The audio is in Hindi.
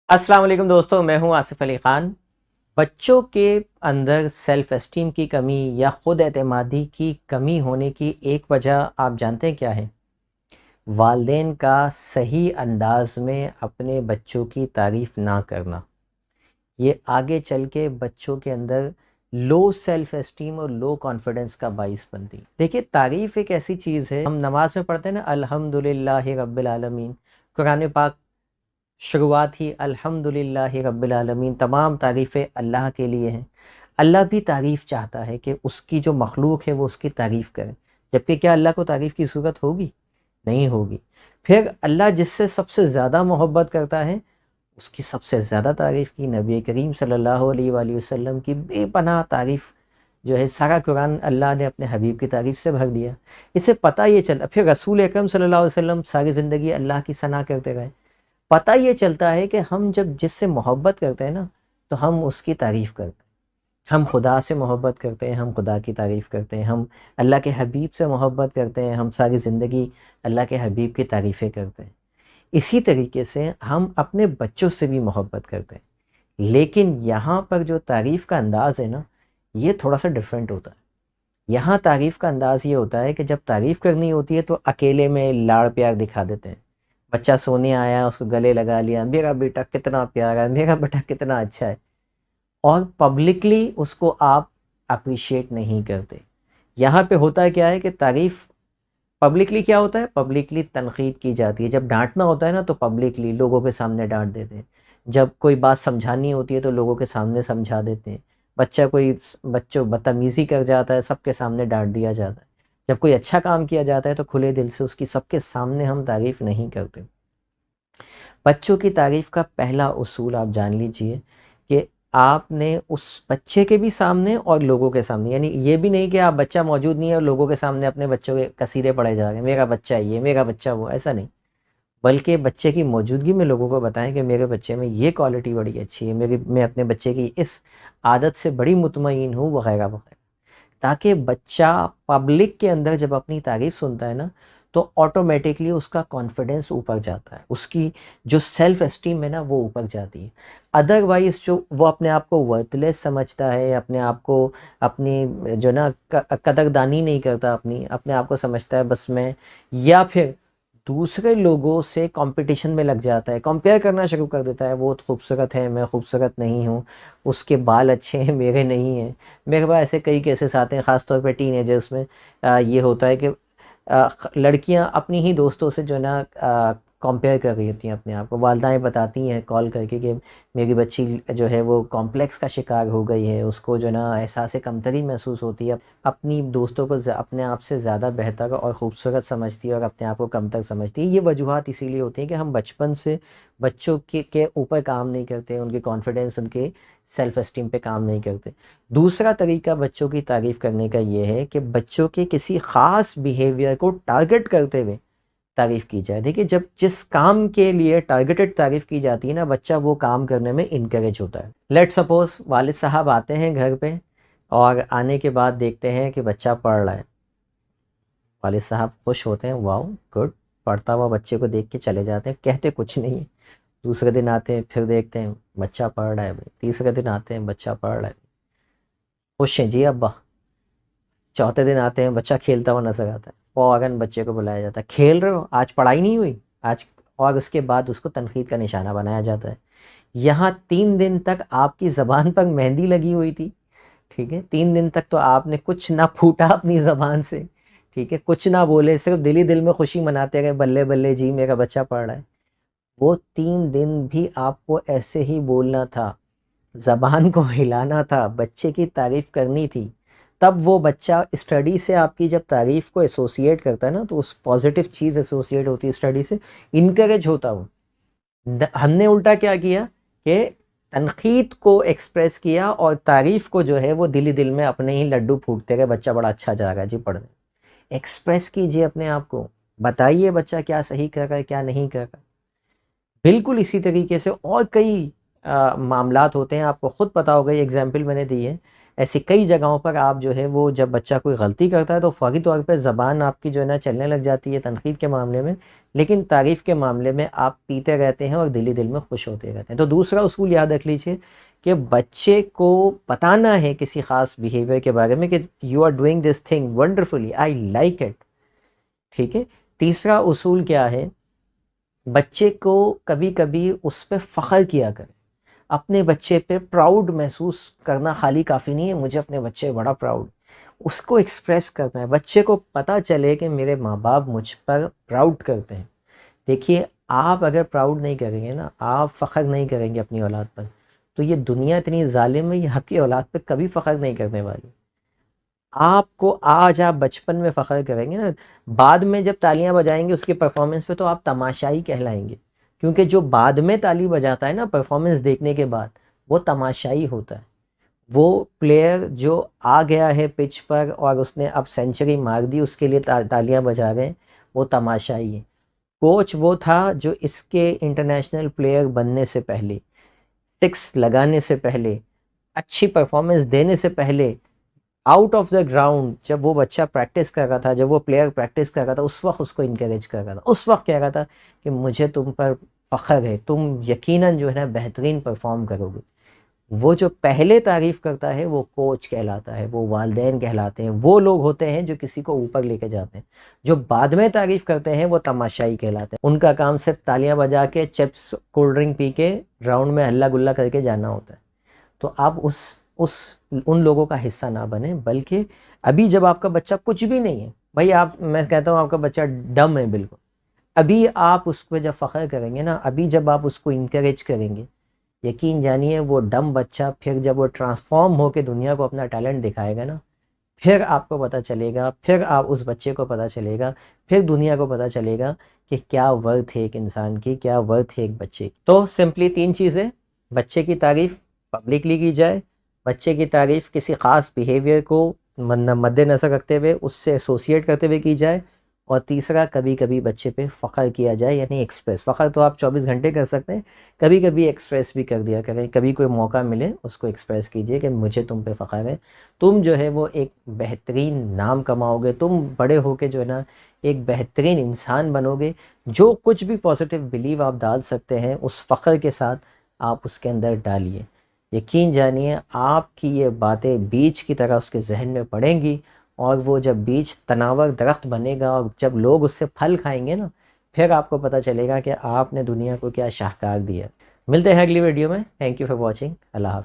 अस्सलाम वालेकुम दोस्तों, मैं हूं आसिफ अली ख़ान। बच्चों के अंदर सेल्फ़ एस्टीम की कमी या ख़ुद एतमादी की कमी होने की एक वजह आप जानते हैं क्या है? वालिदैन का सही अंदाज़ में अपने बच्चों की तारीफ़ ना करना। ये आगे चल के बच्चों के अंदर लो सेल्फ़ एस्टीम और लो कॉन्फिडेंस का बाइस बनती है। देखिए, तारीफ़ एक ऐसी चीज़ है, हम नमाज़ में पढ़ते हैं ना, अल्हम्दुलिल्लाहि रब्बिल आलमीन। कुरान पाक शुरुआत ही अल्हम्दुलिल्लाहि रब्बिल आलमीन, तमाम तारीफ़ें अल्लाह के लिए हैं। अल्लाह भी तारीफ़ चाहता है कि उसकी जो मखलूक है वो उसकी तारीफ़ करे, जबकि क्या अल्लाह को तारीफ़ की ज़रूरत होगी? नहीं होगी। फिर अल्लाह जिससे सबसे ज़्यादा मोहब्बत करता है, उसकी सबसे ज़्यादा तारीफ़ की। नबी करीम सल्लल्लाहु अलैहि वसल्लम की बेपनाह तारीफ़ जो है, सारा कुरान अल्लाह ने अपने हबीब की तारीफ़ से भर दिया। इससे पता ये चला, फिर रसूल अकरम सल्लल्लाहु अलैहि वसल्लम सारी ज़िंदगी अल्लाह की सना करते रहे। पता ये चलता है कि हम जब जिससे मोहब्बत करते हैं ना, तो हम उसकी तारीफ़ करते हैं। हम खुदा से मोहब्बत करते हैं, हम खुदा की तारीफ़ करते हैं। हम अल्लाह के हबीब से मोहब्बत करते हैं, हम सारी ज़िंदगी अल्लाह के हबीब की तारीफ़ें करते हैं। इसी तरीके से हम अपने बच्चों से भी मोहब्बत करते हैं। लेकिन यहाँ पर जो तारीफ़ का अंदाज़ है ना, ये थोड़ा-सा डिफरेंट होता है। यहाँ तारीफ़ का अंदाज़ ये होता है कि जब तारीफ़ करनी होती है तो अकेले में लाड़-प्यार दिखा देते हैं। बच्चा सोने आया, उसको गले लगा लिया, मेरा बेटा कितना प्यारा है, मेरा बेटा कितना अच्छा है, और पब्लिकली उसको आप अप्रिशिएट नहीं करते। यहाँ पे होता है क्या है कि तारीफ़ पब्लिकली क्या होता है, पब्लिकली तनक़ीद की जाती है। जब डाँटना होता है ना, तो पब्लिकली लोगों के सामने डाँट देते हैं। जब कोई बात समझानी होती है तो लोगों के सामने समझा देते हैं। बच्चा कोई बच्चों बदतमीज़ी कर जाता है, सबके सामने डाँट दिया जाता है। जब कोई अच्छा काम किया जाता है तो खुले दिल से उसकी सबके सामने हम तारीफ़ नहीं करते। बच्चों की तारीफ़ का पहला उसूल आप जान लीजिए कि आपने उस बच्चे के भी सामने और लोगों के सामने, यानी ये भी नहीं कि आप बच्चा मौजूद नहीं है और लोगों के सामने अपने बच्चों के कसीदे पढ़े जा रहे हैं, मेरा बच्चा ये, मेरा बच्चा वो, ऐसा नहीं। बल्कि बच्चे की मौजूदगी में लोगों को बताएं कि मेरे बच्चे में ये क्वालिटी बड़ी अच्छी है, मैं अपने बच्चे की इस आदत से बड़ी मुतमईन हूँ, वगैरह वगैरह। ताकि बच्चा पब्लिक के अंदर जब अपनी तारीफ़ सुनता है ना, तो ऑटोमेटिकली उसका कॉन्फिडेंस ऊपर जाता है, उसकी जो सेल्फ एस्टीम है ना, वो ऊपर जाती है। अदरवाइज़ जो वो अपने आप को वर्थलेस समझता है, अपने आप को अपनी जो ना कदरदानी नहीं करता, अपनी अपने आप को समझता है बस मैं, या फिर दूसरे लोगों से कंपटीशन में लग जाता है, कंपेयर करना शुरू कर देता है, वो तो खूबसूरत है, मैं खूबसूरत नहीं हूँ, उसके बाल अच्छे हैं, मेरे नहीं हैं। मेरे पास ऐसे कई केसेस आते हैं, ख़ास तौर पे टीनेजर्स में। ये होता है कि लड़कियां अपनी ही दोस्तों से जो है ना कंपेयर कर रही होती हैं अपने आप को। वालदाएँ बताती हैं कॉल करके कि मेरी बच्ची जो है वो कॉम्प्लेक्स का शिकार हो गई है, उसको जो है ना एहसास कमतरी महसूस होती है, अपनी दोस्तों को अपने आप से ज़्यादा बेहतर और ख़ूबसूरत समझती है और अपने आप को कमतर समझती है। ये वजूहात इसीलिए होती हैं कि हम बचपन से बच्चों के ऊपर काम नहीं करते, उनके कॉन्फिडेंस, उनके सेल्फ एस्टीम पे काम नहीं करते। दूसरा तरीका बच्चों की तारीफ़ करने का ये है कि बच्चों के किसी ख़ास बिहेवियर को टारगेट करते हुए तारीफ़ की जाए। देखिए, जब जिस काम के लिए टारगेटेड तारीफ़ की जाती है ना, बच्चा वो काम करने में इनकरेज होता है। लेट्स सपोज़ वालिद साहब आते हैं घर पे और आने के बाद देखते हैं कि बच्चा पढ़ रहा है। वालिद साहब खुश होते हैं, वाओ गुड, पढ़ता हुआ बच्चे को देख के चले जाते हैं, कहते कुछ नहीं है। दूसरे दिन आते हैं, फिर देखते हैं बच्चा पढ़ रहा है भाई। तीसरे दिन आते हैं, बच्चा पढ़ रहा है, खुश हैं जी अब्बा। चौथे दिन आते हैं, बच्चा खेलता हुआ नजर आता है, फ़ौरन बच्चे को बुलाया जाता है, खेल रहे हो, आज पढ़ाई नहीं हुई आज, और उसके बाद उसको तनकीद का निशाना बनाया जाता है। यहाँ 3 दिन तक आपकी ज़बान पर मेहंदी लगी हुई थी, ठीक है, 3 दिन तक तो आपने कुछ ना फूटा अपनी ज़बान से, ठीक है, कुछ ना बोले, सिर्फ दिल ही दिल में खुशी मनाते गए, बल्ले बल्ले जी मेरा बच्चा पढ़ रहा है। वो 3 दिन भी आपको ऐसे ही बोलना था, ज़बान को हिलाना था, बच्चे की तारीफ़ करनी थी। तब वो बच्चा स्टडी से आपकी जब तारीफ़ को एसोसिएट करता है ना, तो उस पॉज़िटिव चीज़ एसोसिएट होती है स्टडी से, इनकरेज होता वो। हमने उल्टा क्या किया कि तनक़ीद को एक्सप्रेस किया और तारीफ़ को जो है वो दिल ही दिल में अपने ही लड्डू फूटते गए, बच्चा बड़ा अच्छा जा रहा है जी पढ़ने। एक्सप्रेस कीजिए अपने आप को, बताइए बच्चा क्या सही कर रहा है, क्या नहीं कर रहा है। बिल्कुल इसी तरीके से और कई मामलात होते हैं, आपको खुद पता होगा, ये एग्जाम्पल मैंने दी है। ऐसी कई जगहों पर आप जो है वो जब बच्चा कोई गलती करता है तो फ़ौरी तौर पे ज़बान आपकी जो है ना चलने लग जाती है तनक़ीद के मामले में, लेकिन तारीफ़ के मामले में आप पीते रहते हैं और दिल ही दिल में खुश होते रहते हैं। तो दूसरा उसूल याद रख लीजिए कि बच्चे को बताना है किसी ख़ास बिहेवियर के बारे में कि you are doing this thing wonderfully, I like it. ठीक है। तीसरा उसूल क्या है, बच्चे को कभी कभी उस पर फ़ख्र किया करें। अपने बच्चे पे प्राउड महसूस करना खाली काफ़ी नहीं है, मुझे अपने बच्चे बड़ा प्राउड, उसको एक्सप्रेस करना है। बच्चे को पता चले कि मेरे माँ बाप मुझ पर प्राउड करते हैं। देखिए, आप अगर प्राउड नहीं करेंगे ना, आप फ़ख्र नहीं करेंगे अपनी औलाद पर, तो ये दुनिया इतनी ज़ालिम है, ये आपकी औलाद पर कभी फ़ख्र नहीं करने वाली। आपको आज आप बचपन में फ़ख्र करेंगे ना, बाद में जब तालियां बजाएंगे उसके परफॉर्मेंस पे, तो आप तमाशाई कहलाएंगे। क्योंकि जो बाद में ताली बजाता है ना परफॉर्मेंस देखने के बाद, वो तमाशाई होता है। वो प्लेयर जो आ गया है पिच पर और उसने अब सेंचुरी मार दी, उसके लिए तालियां बजा रहे हैं, वो तमाशाई है। कोच वो था जो इसके इंटरनेशनल प्लेयर बनने से पहले, सिक्स लगाने से पहले, अच्छी परफॉर्मेंस देने से पहले, आउट ऑफ द ग्राउंड जब वो बच्चा प्रैक्टिस कर रहा था, जब वो प्लेयर प्रैक्टिस कर रहा था, उस वक्त उसको इनकरेज कर रहा था, उस वक्त कह रहा था कि मुझे तुम पर फ़ख्र है, तुम यकीनन जो है ना बेहतरीन परफॉर्म करोगे। वो जो पहले तारीफ़ करता है वो कोच कहलाता है, वो वालिदैन कहलाते हैं, वो लोग होते हैं जो किसी को ऊपर लेके जाते हैं। जो बाद में तारीफ़ करते हैं वो तमाशाई कहलाते हैं। उनका काम सिर्फ तालियां बजा के, चिप्स कोल्ड ड्रिंक पी के ग्राउंड में हल्ला गुल्ला करके जाना होता है। तो आप उस उन लोगों का हिस्सा ना बने, बल्कि अभी जब आपका बच्चा कुछ भी नहीं है, भाई आप, मैं कहता हूँ आपका बच्चा डम है बिल्कुल, अभी आप उस पर जब फ़ख्र करेंगे ना, अभी जब आप उसको इंकरेज करेंगे, यकीन जानिए वो डम बच्चा फिर जब वो ट्रांसफॉर्म होकर दुनिया को अपना टैलेंट दिखाएगा ना, फिर आपको पता चलेगा, फिर आप उस बच्चे को पता चलेगा, फिर दुनिया को पता चलेगा कि क्या वर्थ है एक इंसान की, क्या वर्थ है एक बच्चे की। तो सिंपली 3 चीज़ें, बच्चे की तारीफ़ पब्लिकली की जाए, बच्चे की तारीफ़ किसी ख़ास बिहेवियर को मद्देनज़र रखते हुए, उससे एसोसिएट करते हुए की जाए, और तीसरा कभी कभी बच्चे पे फ़ख्र किया जाए, यानी एक्सप्रेस। फ़ख्र तो आप 24 घंटे कर सकते हैं, कभी कभी एक्सप्रेस भी कर दिया करें। कभी कोई मौका मिले उसको एक्सप्रेस कीजिए कि मुझे तुम पे फ़ख्र है, तुम जो है वो एक बेहतरीन नाम कमाओगे, तुम बड़े होके जो है ना एक बेहतरीन इंसान बनोगे। जो कुछ भी पॉजिटिव बिलीव आप डाल सकते हैं उस फ़ख्र के साथ आप उसके अंदर डालिए। यकीन जानिए आपकी ये बातें बीज की तरह उसके जहन में पड़ेंगी, और वो जब बीज तनावर दरख्त बनेगा और जब लोग उससे फल खाएंगे ना, फिर आपको पता चलेगा कि आपने दुनिया को क्या शाहकार दिया। मिलते हैं अगली वीडियो में। Thank you for watching. अल्लाह हाफ़िज़।